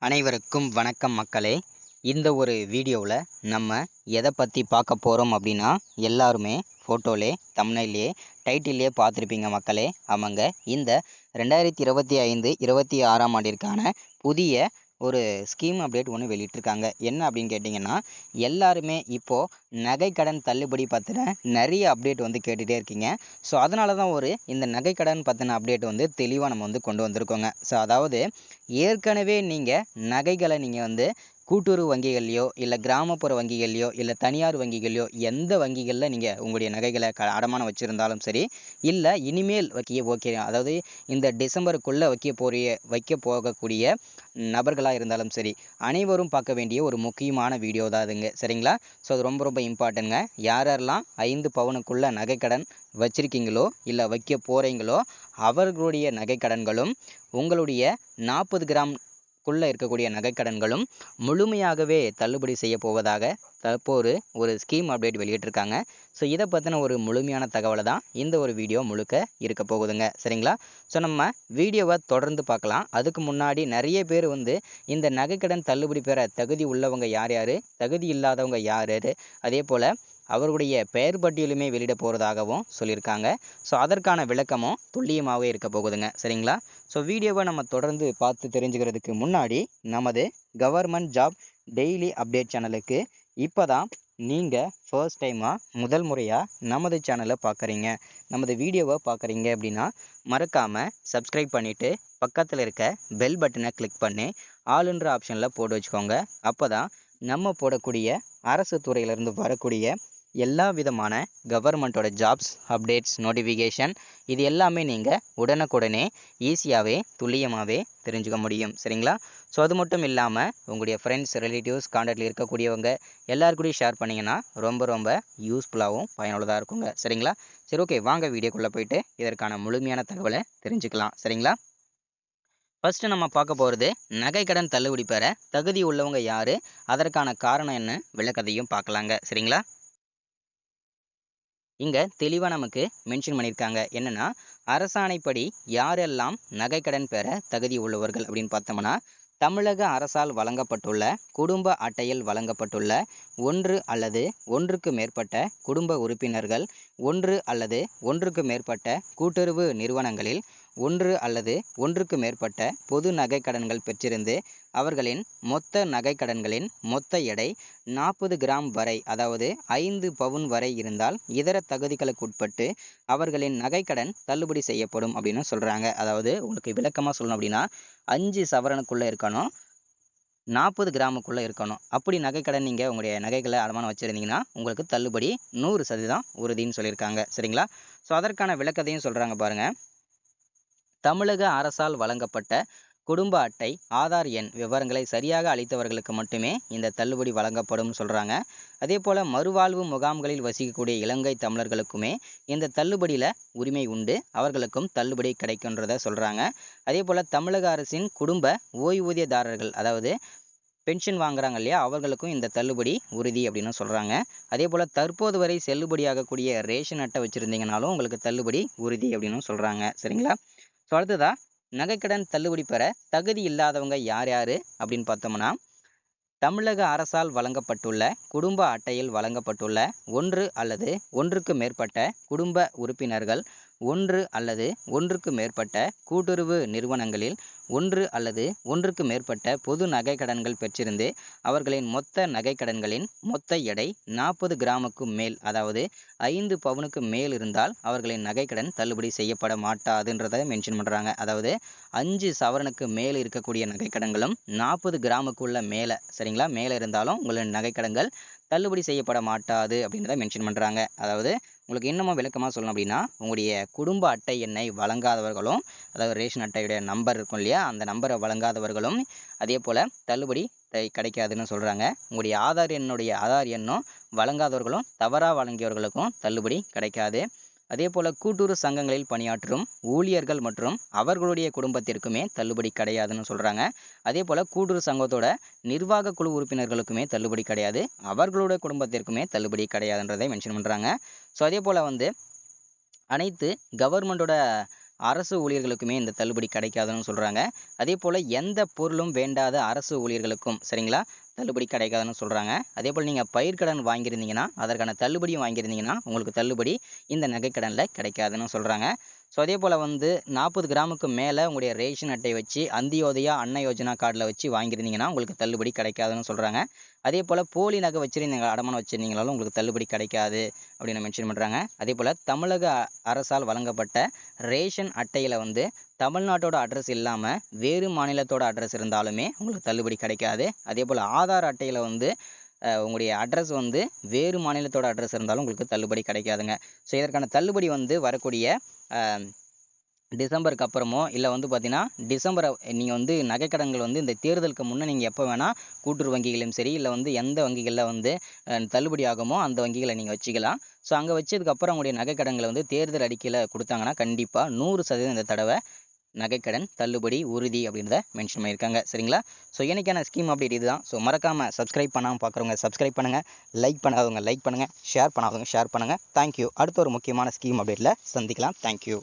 அனைவருக்கும் வணக்கம் மக்களே. இந்த ஒரு வீடியோவில் நம்ம எதை பற்றி பார்க்க போகிறோம் அப்படின்னா, எல்லாருமே ஃபோட்டோலே தம்ப்நெயில்லையே டைட்டில்லையே பார்த்துருப்பீங்க மக்களே. ஆமாங்க, இந்த 2025 26ஆம் ஆண்டிற்கான புதிய ஒரு ஸ்கீம் அப்டேட் ஒன்று வெளியிட்டிருக்காங்க. என்ன அப்படின்னு கேட்டிங்கன்னா, எல்லாருமே இப்போது நகைக்கடன் தள்ளுபடி பற்றின நிறைய அப்டேட் வந்து கேட்டுகிட்டே இருக்கீங்க. ஸோ அதனால தான் இந்த நகைக்கடன் பற்றின அப்டேட் வந்து தெளிவாக நம்ம வந்து கொண்டு வந்திருக்கோங்க. ஸோ அதாவது ஏற்கனவே நீங்கள் நகைகளை நீங்கள் கூட்டுறவு வங்கிகள்லையோ இல்லை கிராமப்புற வங்கிகள்லையோ இல்லை தனியார் வங்கிகள்லையோ எந்த வங்கிகளில் நீங்கள் உங்களுடைய நகைகளை அடமானம் வச்சுருந்தாலும் சரி, இல்லை இனிமேல் ஓகே அதாவது இந்த டிசம்பருக்குள்ளே வைக்க போகக்கூடிய நபர்களாக இருந்தாலும் சரி, அனைவரும் பார்க்க வேண்டிய ஒரு முக்கியமான வீடியோ தான் அதுங்க. சரிங்களா? ஸோ அது ரொம்ப ரொம்ப இம்பார்ட்டன்ட்ங்க. யாரெல்லாம் 5 பவுனுக்குள்ள நகைக்கடன் வச்சிருக்கீங்களோ இல்லை வைக்க போகிறீங்களோ அவர்களுடைய நகைக்கடன்களும் உங்களுடைய 40 கிராம் இருக்கக்கூடிய நகைக்கடன்களும் முழுமையாகவே தள்ளுபடி செய்ய போவதாக தற்போது ஒரு ஸ்கீம் அப்டேட் வெளியிட்டிருக்காங்க. ஸோ இதை பற்றின ஒரு முழுமையான தகவலை தான் இந்த ஒரு வீடியோ முழுக்க இருக்க போகுதுங்க. சரிங்களா? ஸோ நம்ம வீடியோவை தொடர்ந்து பார்க்கலாம். அதுக்கு முன்னாடி நிறைய பேர் இந்த நகைக்கடன் தள்ளுபடி பெற தகுதி உள்ளவங்க யார் யார், தகுதி இல்லாதவங்க யார் யார், அதே போல் அவர்களுடைய பெயர் பட்டியலுமே வெளியிட போகிறதாகவும் சொல்லியிருக்காங்க. ஸோ அதற்கான விளக்கமும் துல்லியமாகவே இருக்க போகுதுங்க. சரிங்களா? ஸோ வீடியோவை நம்ம தொடர்ந்து பார்த்து தெரிஞ்சுக்கிறதுக்கு முன்னாடி நமது கவர்மெண்ட் ஜாப் டெய்லி அப்டேட் சேனலுக்கு இப்போ தான் நீங்கள் ஃபர்ஸ்ட் டைமாக முதல் முறையாக நமது சேனலை பார்க்குறீங்க, நமது வீடியோவை பார்க்குறீங்க அப்படின்னா மறக்காமல் சப்ஸ்கிரைப் பண்ணிவிட்டு பக்கத்தில் இருக்க பெல் பட்டனை கிளிக் பண்ணி ஆளுன்ற ஆப்ஷனில் போட்டு வச்சுக்கோங்க. அப்போ தான் நம்ம போடக்கூடிய அரசு துறையிலிருந்து வரக்கூடிய எல்லா விதமான கவர்மெண்ட்டோட ஜாப்ஸ் அப்டேட்ஸ் நோட்டிஃபிகேஷன் இது எல்லாமே நீங்கள் உடனுக்குடனே ஈஸியாகவே துல்லியமாகவே தெரிஞ்சுக்க முடியும். சரிங்களா? ஸோ அது மட்டும் இல்லாமல் உங்களுடைய ஃப்ரெண்ட்ஸ் ரிலேட்டிவ்ஸ் கான்டாக்டில் இருக்கக்கூடியவங்க எல்லாருக்கூடையும் ஷேர் பண்ணிங்கன்னா ரொம்ப ரொம்ப யூஸ்ஃபுல்லாகவும் பயனுள்ளதாக இருக்குங்க. சரிங்களா? சரி, ஓகே, வாங்க வீடியோக்குள்ளே போயிட்டு இதற்கான முழுமையான தகவலை தெரிஞ்சுக்கலாம். சரிங்களா? ஃபஸ்ட்டு நம்ம பார்க்க போகிறது நகைக்கடன் தள்ளுபடி பெற தகுதி உள்ளவங்க யார், அதற்கான காரணம் என்ன, விளக்கத்தையும் பார்க்கலாங்க. சரிங்களா? இங்கே தெளிவாக நமக்கு மென்ஷன் பண்ணியிருக்காங்க. என்னென்னா, அரசாணைப்படி யாரெல்லாம் நகைக்கடன் பெற தகுதி உள்ளவர்கள் அப்படின்னு பார்த்தோம்னா, தமிழக அரசால் வழங்கப்பட்டுள்ள குடும்ப அட்டையில் வழங்கப்பட்டுள்ள 1 அல்லது 1க்கு மேற்பட்ட குடும்ப உறுப்பினர்கள், 1 அல்லது 1க்கு மேற்பட்ட கூட்டுறவு நிறுவனங்களில் 1 அல்லது 1க்கு மேற்பட்ட பொது நகைக்கடன்கள் பெற்றிருந்து அவர்களின் மொத்த நகைக்கடன்களின் மொத்த எடை 40 கிராம் வரை, அதாவது 5 பவுன் வரை இருந்தால் இதர தகுதிகளுக்கு உட்பட்டு அவர்களின் நகைக்கடன் தள்ளுபடி செய்யப்படும் அப்படின்னு சொல்கிறாங்க. அதாவது உங்களுக்கு விளக்கமாக சொல்லணும் அப்படின்னா 5 சவரனுக்குள்ளே இருக்கணும், 40 கிராமுக்குள்ளே இருக்கணும். அப்படி நகைக்கடன் நீங்கள் உங்களுடைய நகைகளை அடமானம் வச்சுருந்தீங்கன்னா உங்களுக்கு தள்ளுபடி 100% உறுதின்னு சொல்லியிருக்காங்க. சரிங்களா? ஸோ அதற்கான விளக்கத்தையும் சொல்கிறாங்க பாருங்கள். தமிழக அரசால் வழங்கப்பட்ட குடும்ப அட்டை, ஆதார் எண் விவரங்களை சரியாக அளித்தவர்களுக்கு மட்டுமே இந்த தள்ளுபடி வழங்கப்படும் சொல்கிறாங்க. அதே போல் மறுவாழ்வு முகாம்களில் வசிக்கக்கூடிய இலங்கை தமிழர்களுக்குமே இந்த தள்ளுபடியில் உரிமை உண்டு, அவர்களுக்கும் தள்ளுபடி கிடைக்குன்றத சொல்கிறாங்க. அதே போல் தமிழக அரசின் குடும்ப ஓய்வூதியதாரர்கள், அதாவது பென்ஷன் வாங்குறாங்க இல்லையா, அவர்களுக்கும் இந்த தள்ளுபடி உறுதி அப்படின்னு சொல்கிறாங்க. அதே போல் தற்போது வரை செல்லுபடியாகக்கூடிய ரேஷன் அட்டை வச்சுருந்தீங்கனாலும் உங்களுக்கு தள்ளுபடி உறுதி அப்படின்னு சொல்கிறாங்க. சரிங்களா? ஸோ அடுத்ததா நகைக்கடன் தள்ளுபடி பெற தகுதி இல்லாதவங்க யார் யார் அப்படின்னு பார்த்தோம்னா, தமிழக அரசால் வழங்கப்பட்டுள்ள குடும்ப அட்டையில் வழங்கப்பட்டுள்ள 1 அல்லது 1க்கு மேற்பட்ட குடும்ப உறுப்பினர்கள், 1 அல்லது 1க்கு மேற்பட்ட கூட்டுறவு நிறுவனங்களில் 1 அல்லது 1க்கு மேற்பட்ட பொது நகைக்கடன்கள் பெற்றிருந்து அவர்களின் மொத்த நகைக்கடன்களின் மொத்த எடை 40 கிராமுக்கு மேல், அதாவது 5 பவுனுக்கு மேல் இருந்தால் அவர்களின் நகைக்கடன் தள்ளுபடி செய்யப்பட மாட்டாதுன்றதை மென்ஷன் பண்ணுறாங்க. அதாவது 5 சவரனுக்கு மேல் இருக்கக்கூடிய நகைக்கடன்களும் 40 கிராமுக்குள்ள மேலே, சரிங்களா, மேலே இருந்தாலும் உங்களின் நகைக்கடன்கள் தள்ளுபடி செய்யப்பட மாட்டாது அப்படின்றத மென்ஷன் பண்ணுறாங்க. அதாவது உங்களுக்கு இன்னமும் விளக்கமாக சொல்லணும் அப்படின்னா, உங்களுடைய குடும்ப அட்டை எண்ணை வழங்காதவர்களும், அதாவது ரேஷன் அட்டையுடைய நம்பர் இருக்கும் இல்லையா, அந்த நம்பரை வழங்காதவர்களும் அதே போல் தள்ளுபடி கிடைக்காதுன்னு சொல்கிறாங்க. உங்களுடைய ஆதார் எண்ணும் வழங்காதவர்களும் தவறாக வழங்கியவர்களுக்கும் தள்ளுபடி கிடைக்காது. அதே போல் கூட்டுறவு சங்கங்களில் பணியாற்றும் ஊழியர்கள் மற்றும் அவர்களுடைய குடும்பத்திற்குமே தள்ளுபடி கிடையாதுன்னு சொல்கிறாங்க. அதே போல் கூட்டுறவு சங்கத்தோட நிர்வாக குழு உறுப்பினர்களுக்குமே தள்ளுபடி கிடையாது, அவர்களுடைய குடும்பத்திற்குமே தள்ளுபடி கிடையாதுன்றதை மென்ஷன் பண்ணுறாங்க. ஸோ அதே போல் அனைத்து கவர்மெண்ட்டோட அரசு ஊழியர்களுக்குமே இந்த தள்ளுபடி கிடைக்காதுன்னு சொல்கிறாங்க. அதே போல் எந்த பொருளும் வேண்டாத அரசு ஊழியர்களுக்கும் சரிங்களா தள்ளுபடி கிடைக்காதுன்னு சொல்கிறாங்க. அதே போல் நீங்கள் பயிர்க்கடன் வாங்கியிருந்தீங்கன்னா அதற்கான தள்ளுபடியும் வாங்கியிருந்தீங்கன்னா உங்களுக்கு தள்ளுபடி இந்த நகைக்கடனில் கிடைக்காதுன்னு சொல்கிறாங்க. ஸோ அதே போல் வந்து 40 கிராமுக்கு மேலே உங்களுடைய ரேஷன் அட்டை வச்சு அந்தியோதயா அன்ன யோஜனா கார்டில் வச்சு வாங்கியிருந்தீங்கன்னா உங்களுக்கு தள்ளுபடி கிடைக்காதுன்னு சொல்கிறாங்க. அதே போல் போலி நகை வச்சுருந்தீங்க அடமானம் வச்சுருந்தீங்களாலும் உங்களுக்கு தள்ளுபடி கிடைக்காது அப்படின்னு மென்ஷன் பண்ணுறாங்க. அதே போல் தமிழக அரசால் வழங்கப்பட்ட ரேஷன் அட்டையில் வந்து தமிழ்நாட்டோட அட்ரஸ் இல்லாமல் வேறு மாநிலத்தோட அட்ரஸ் இருந்தாலுமே உங்களுக்கு தள்ளுபடி கிடைக்காது. அதே போல் ஆதார் அட்டையில் வந்து உங்களுடைய அட்ரஸ் வந்து வேறு மாநிலத்தோட அட்ரஸ் இருந்தாலும் உங்களுக்கு தள்ளுபடி கிடைக்காதுங்க. ஸோ இதற்கான தள்ளுபடி வந்து வரக்கூடிய டிசம்பருக்கு அப்புறமோ இல்லை வந்து பார்த்தீங்கன்னா டிசம்பரை நீங்கள் வந்து நகைக்கடன்கள் வந்து இந்த தேர்தலுக்கு முன்னே நீங்கள் எப்போ வேணால் கூட்டுறவு வங்கிகளையும் சரி இல்லை வந்து எந்த வங்கிகளில் வந்து தள்ளுபடி ஆகுமோ அந்த வங்கிகளை நீங்கள் வச்சுக்கலாம். ஸோ அங்கே வச்சதுக்கப்புறம் உங்களுடைய நகைக்கடன்களை வந்து தேர்தல் அறிக்கையில் கொடுத்தாங்கன்னா கண்டிப்பாக 100% இந்த தடவை நகைக்கடன் தள்ளுபடி உறுதி அப்படின்றத மென்ஷன் பண்ணியிருக்காங்க சரிங்களா. ஸோ இன்றைக்கான ஸ்கீம் அப்டேட் இதுதான். ஸோ மறக்காமல் சப்ஸ்கிரைப் பண்ணாமல் பார்க்குறவங்க சப்ஸ்கிரைப் பண்ணுங்கள், லைக் பண்ணாதவங்க லைக் பண்ணுங்கள், ஷேர் பண்ணாதவங்க ஷேர் பண்ணுங்கள். தேங்க்யூ. அடுத்த ஒரு முக்கியமான ஸ்கீம் அப்டேட்டில் சந்திக்கலாம். தேங்க்யூ.